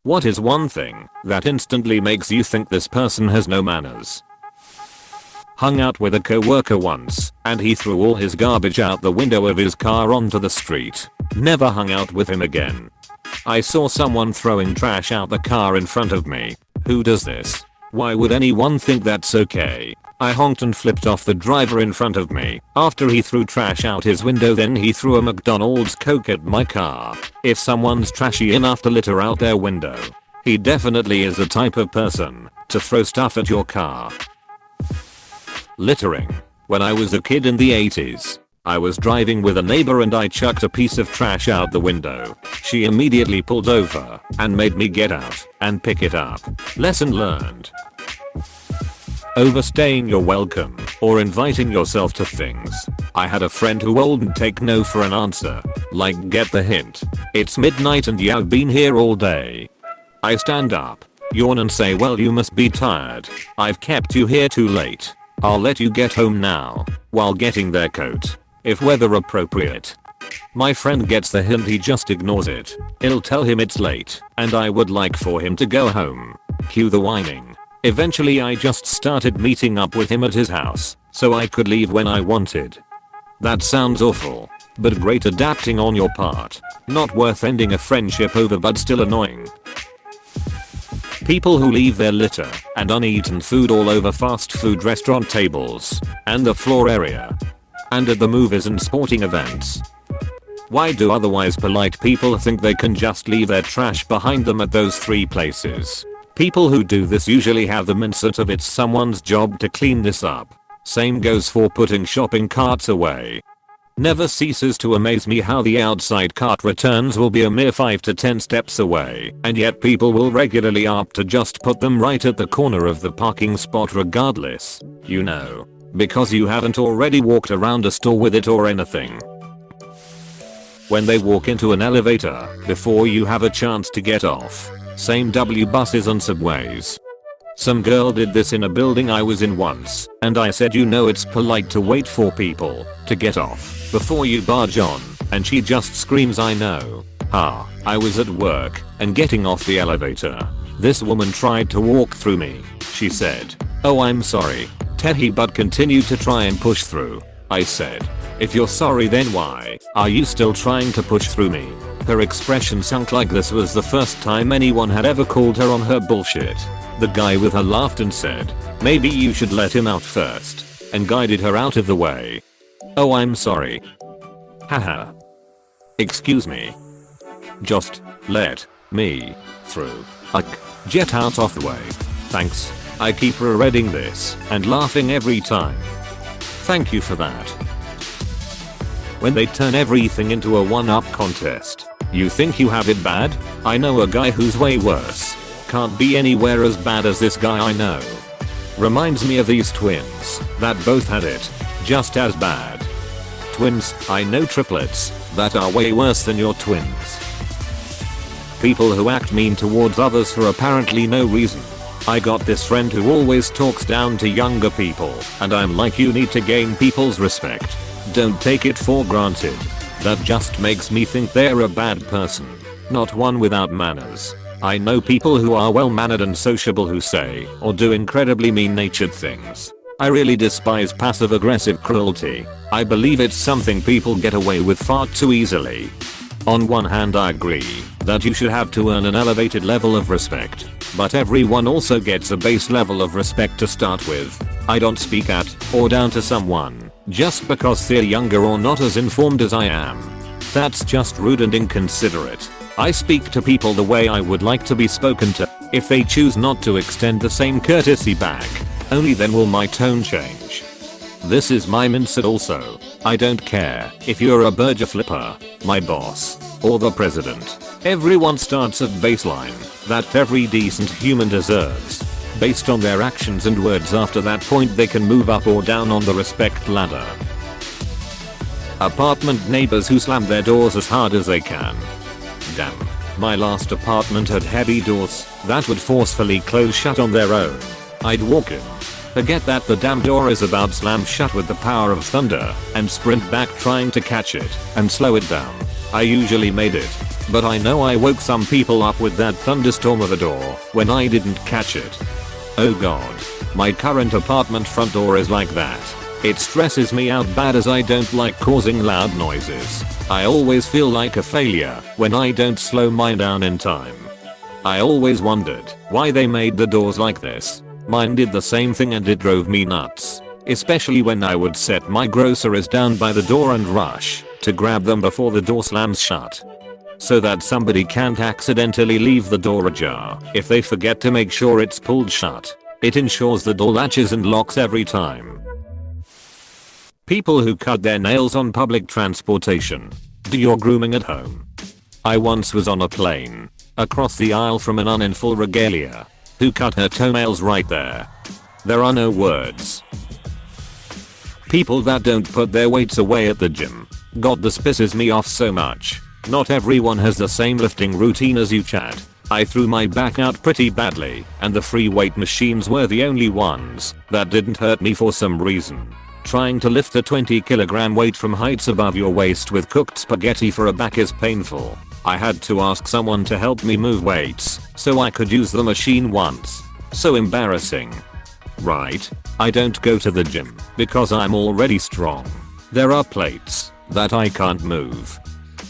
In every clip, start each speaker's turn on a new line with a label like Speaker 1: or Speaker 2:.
Speaker 1: What is one thing that instantly makes you think this person has no manners? Hung out with a coworker once, and he threw all his garbage out the window of his car onto the street. Never hung out with him again. I saw someone throwing trash out the car in front of me. Who does this? Why would anyone think that's okay? I honked and flipped off the driver in front of me. After he threw trash out his window, then he threw a McDonald's Coke at my car. If someone's trashy enough to litter out their window, he definitely is the type of person to throw stuff at your car. Littering. When I was a kid in the 80s, I was driving with a neighbor and I chucked a piece of trash out the window. She immediately pulled over and made me get out and pick it up. Lesson learned. Overstaying your welcome or inviting yourself to things. I had a friend who wouldn't take no for an answer. Like, get the hint. It's midnight and you've been here all day. I stand up, yawn and say, well, you must be tired. I've kept you here too late. I'll let you get home now, while getting their coat, if weather appropriate. My friend gets the hint, he just ignores it. I'll tell him it's late, and I would like for him to go home. Cue the whining. Eventually I just started meeting up with him at his house, so I could leave when I wanted. That sounds awful, but great adapting on your part. Not worth ending a friendship over, but still annoying. People who leave their litter and uneaten food all over fast food restaurant tables, and the floor area, and at the movies and sporting events. Why do otherwise polite people think they can just leave their trash behind them at those three places? People who do this usually have the mindset of it's someone's job to clean this up. Same goes for putting shopping carts away. Never ceases to amaze me how the outside cart returns will be a mere 5 to 10 steps away, and yet people will regularly opt to just put them right at the corner of the parking spot regardless, you know, because you haven't already walked around a store with it or anything. When they walk into an elevator before you have a chance to get off. Same W buses and subways. Some girl did this in a building I was in once, and I said, you know, it's polite to wait for people to get off before you barge on, and she just screams, I know. I was at work and getting off the elevator. This woman tried to walk through me. She said, oh, I'm sorry, Tehi, but continued to try and push through. I said, if you're sorry, then why are you still trying to push through me? Her expression sunk like this was the first time anyone had ever called her on her bullshit. The guy with her laughed and said, maybe you should let him out first, and guided her out of the way. Oh, I'm sorry. Haha. Excuse me. Just let me through. Get out of the way. Thanks. I keep rereading this and laughing every time. Thank you for that. When they turn everything into a one-up contest. You think you have it bad? I know a guy who's way worse. Can't be anywhere as bad as this guy I know. Reminds me of these twins that both had it just as bad. Twins, I know triplets that are way worse than your twins. People who act mean towards others for apparently no reason. I got this friend who always talks down to younger people, and I'm like, you need to gain people's respect. Don't take it for granted. That just makes me think they're a bad person, not one without manners. I know people who are well mannered and sociable who say or do incredibly mean-natured things. I really despise passive-aggressive cruelty. I believe it's something people get away with far too easily. On one hand, I agree that you should have to earn an elevated level of respect, but everyone also gets a base level of respect to start with. I don't speak at or down to someone just because they're younger or not as informed as I am. That's just rude and inconsiderate. I speak to people the way I would like to be spoken to. If they choose not to extend the same courtesy back, only then will my tone change. This is my mindset also. I don't care if you're a burger flipper, my boss, or the president. Everyone starts at baseline that every decent human deserves. Based on their actions and words, after that point they can move up or down on the respect ladder. Apartment neighbors who slam their doors as hard as they can. Damn. My last apartment had heavy doors that would forcefully close shut on their own. I'd walk in, forget that the damn door is about slam shut with the power of thunder, and sprint back trying to catch it and slow it down. I usually made it But I know I woke some people up with that thunderstorm of a door when I didn't catch it. Oh god. My current apartment front door is like that. It stresses me out bad as I don't like causing loud noises. I always feel like a failure when I don't slow mine down in time. I always wondered why they made the doors like this. Mine did the same thing and it drove me nuts. Especially when I would set my groceries down by the door and rush to grab them before the door slams shut, so that somebody can't accidentally leave the door ajar if they forget to make sure it's pulled shut. It ensures the door latches and locks every time. People who cut their nails on public transportation. Do your grooming at home. I once was on a plane, across the aisle from an nun in full regalia, who cut her toenails right there. There are no words. People that don't put their weights away at the gym. God, this pisses me off so much. Not everyone has the same lifting routine as you, Chad. I threw my back out pretty badly, and the free weight machines were the only ones that didn't hurt me for some reason. Trying to lift a 20kg weight from heights above your waist with cooked spaghetti for a back is painful. I had to ask someone to help me move weights so I could use the machine once. So embarrassing. Right? I don't go to the gym because I'm already strong. There are plates that I can't move.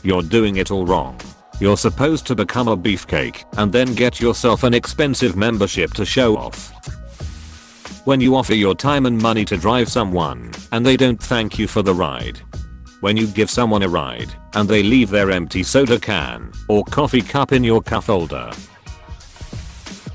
Speaker 1: You're doing it all wrong. You're supposed to become a beefcake and then get yourself an expensive membership to show off. When you offer your time and money to drive someone and they don't thank you for the ride. When you give someone a ride and they leave their empty soda can or coffee cup in your cup holder.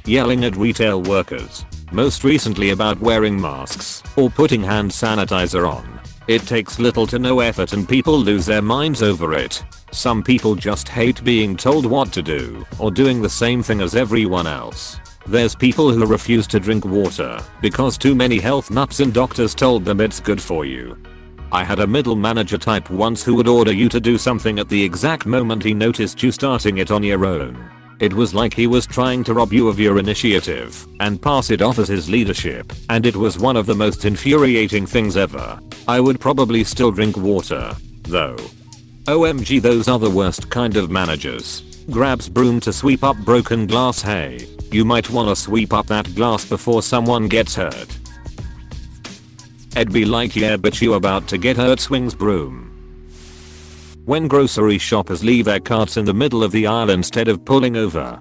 Speaker 1: Yelling at retail workers, most recently about wearing masks or putting hand sanitizer on. It takes little to no effort and people lose their minds over it. Some people just hate being told what to do or doing the same thing as everyone else. There's people who refuse to drink water because too many health nuts and doctors told them it's good for you. I had a middle manager type once who would order you to do something at the exact moment he noticed you starting it on your own. It was like he was trying to rob you of your initiative and pass it off as his leadership, and it was one of the most infuriating things ever. I would probably still drink water, though. OMG, those are the worst kind of managers. Grabs broom to sweep up broken glass. Hey, you might wanna sweep up that glass before someone gets hurt. I'd be like, yeah, but you about to get hurt, swings broom. When grocery shoppers leave their carts in the middle of the aisle instead of pulling over.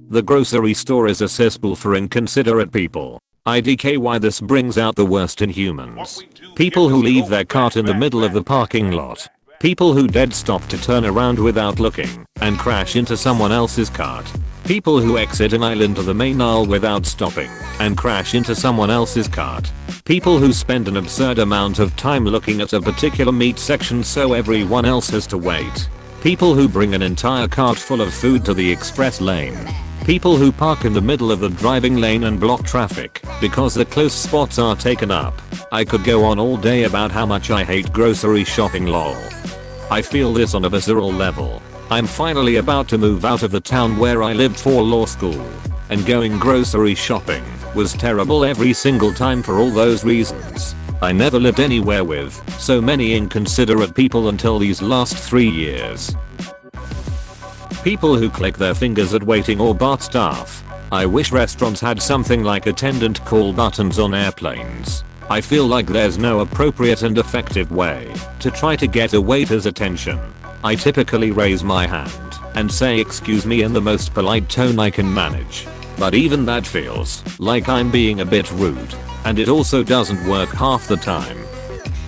Speaker 1: The grocery store is a cesspool for inconsiderate people. IDK, why this brings out the worst in humans. People who leave their cart in the middle of the parking lot. People who dead stop to turn around without looking and crash into someone else's cart. People who exit an aisle into the main aisle without stopping and crash into someone else's cart. People who spend an absurd amount of time looking at a particular meat section so everyone else has to wait. People who bring an entire cart full of food to the express lane. People who park in the middle of the driving lane and block traffic because the close spots are taken up. I could go on all day about how much I hate grocery shopping, lol. I feel this on a visceral level. I'm finally about to move out of the town where I lived for law school, and going grocery shopping was terrible every single time for all those reasons. I never lived anywhere with so many inconsiderate people until these last 3 years. People who click their fingers at waiting or bar staff. I wish restaurants had something like attendant call buttons on airplanes. I feel like there's no appropriate and effective way to try to get a waiter's attention. I typically raise my hand and say excuse me in the most polite tone I can manage. But even that feels like I'm being a bit rude, and it also doesn't work half the time.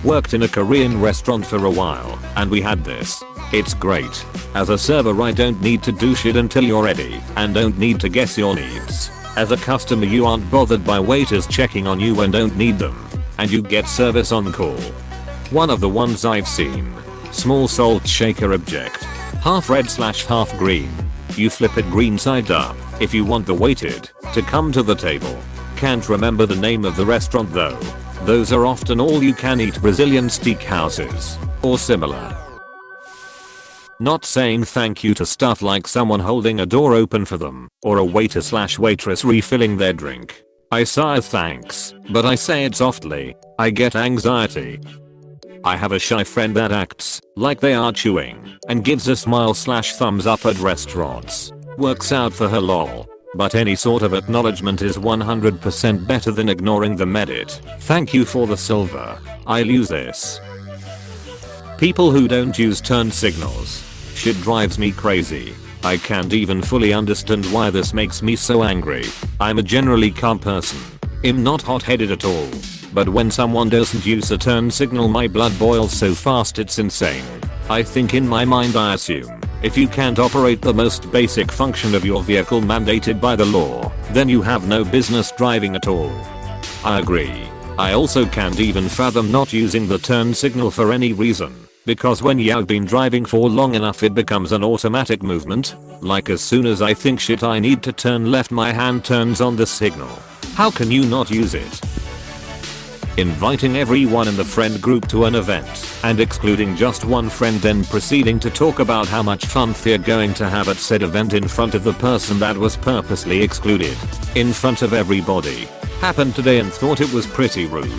Speaker 1: Worked in a Korean restaurant for a while, and we had this. It's great. As a server, I don't need to do shit until you're ready and don't need to guess your needs. As a customer, you aren't bothered by waiters checking on you and don't need them, and you get service on call. One of the ones I've seen. Small salt shaker object. Half red / half green. You flip it green side up if you want the waited to come to the table. Can't remember the name of the restaurant though. Those are often all you can eat Brazilian steakhouses or similar. Not saying thank you to stuff like someone holding a door open for them or a waiter / waitress refilling their drink. I say thanks, but I say it softly. I get anxiety. I have a shy friend that acts like they are chewing and gives a smile/thumbs up at restaurants. Works out for her lol. But any sort of acknowledgement is 100% better than ignoring the edit. Thank you for the silver. I'll use this. People who don't use turn signals. Shit drives me crazy. I can't even fully understand why this makes me so angry. I'm a generally calm person. I'm not hot-headed at all. But when someone doesn't use a turn signal, my blood boils so fast it's insane. I think in my mind I assume, if you can't operate the most basic function of your vehicle mandated by the law, then you have no business driving at all. I agree. I also can't even fathom not using the turn signal for any reason. Because when you've been driving for long enough it becomes an automatic movement. Like as soon as I think shit I need to turn left, my hand turns on the signal. How can you not use it? Inviting everyone in the friend group to an event and excluding just one friend, then proceeding to talk about how much fun they're going to have at said event in front of the person that was purposely excluded. In front of everybody. Happened today and thought it was pretty rude.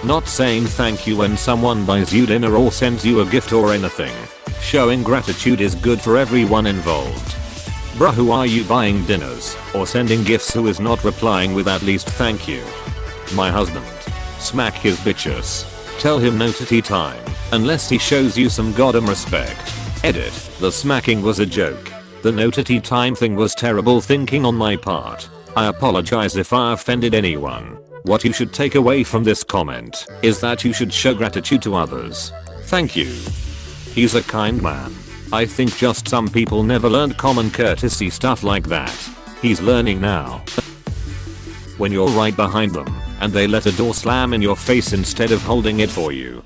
Speaker 1: Not saying thank you when someone buys you dinner or sends you a gift or anything. Showing gratitude is good for everyone involved. Bruh, who are you buying dinners or sending gifts who is not replying with at least thank you? My husband. Smack his bitches. Tell him no to tea time unless he shows you some goddamn respect. Edit. The smacking was a joke. The no to tea time thing was terrible thinking on my part. I apologize if I offended anyone. What you should take away from this comment is that you should show gratitude to others. Thank you. He's a kind man. I think just some people never learned common courtesy stuff like that. He's learning now. When you're right behind them and they let a door slam in your face instead of holding it for you.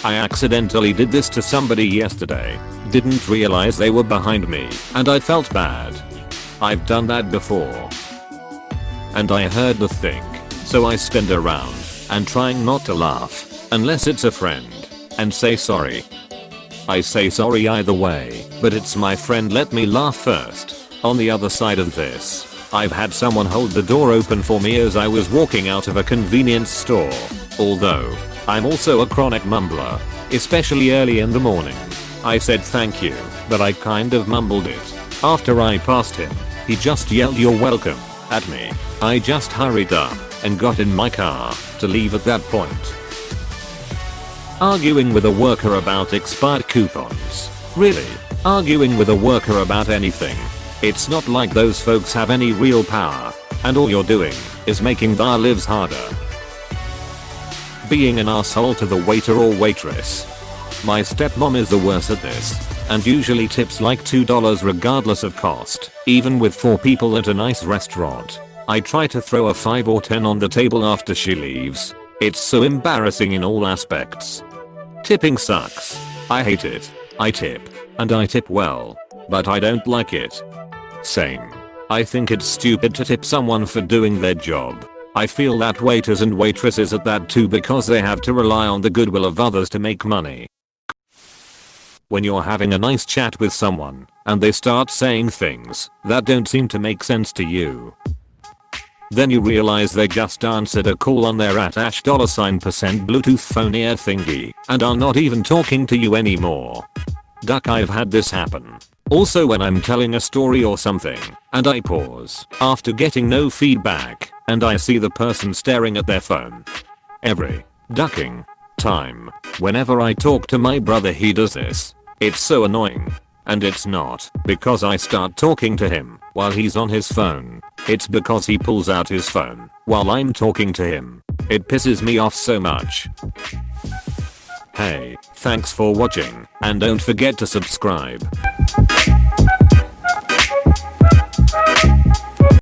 Speaker 1: I accidentally did this to somebody yesterday. Didn't realize they were behind me and I felt bad. I've done that before. And I heard the thing. So I spin around and trying not to laugh unless it's a friend and say sorry. I say sorry either way, but it's my friend, let me laugh first. On the other side of this, I've had someone hold the door open for me as I was walking out of a convenience store. Although, I'm also a chronic mumbler, especially early in the morning. I said thank you, but I kind of mumbled it. After I passed him, he just yelled "You're welcome" at me. I just hurried up and got in my car to leave at that point. Arguing with a worker about expired coupons. Really? Arguing with a worker about anything? It's not like those folks have any real power, and all you're doing is making their lives harder. Being an asshole to the waiter or waitress. My stepmom is the worst at this, and usually tips like $2 regardless of cost, even with 4 people at a nice restaurant. I try to throw a 5 or 10 on the table after she leaves. It's so embarrassing in all aspects. Tipping sucks. I hate it. I tip, and I tip well, but I don't like it. Same. I think it's stupid to tip someone for doing their job. I feel that waiters and waitresses at that too because they have to rely on the goodwill of others to make money. When you're having a nice chat with someone and they start saying things that don't seem to make sense to you. Then you realize they just answered a call on their @$ Bluetooth phone ear thingy and are not even talking to you anymore. Duck, I've had this happen. Also when I'm telling a story or something and I pause after getting no feedback and I see the person staring at their phone. Every ducking time whenever I talk to my brother he does this. It's so annoying. And it's not because I start talking to him while he's on his phone. It's because he pulls out his phone while I'm talking to him. It pisses me off so much. Hey, thanks for watching and don't forget to subscribe.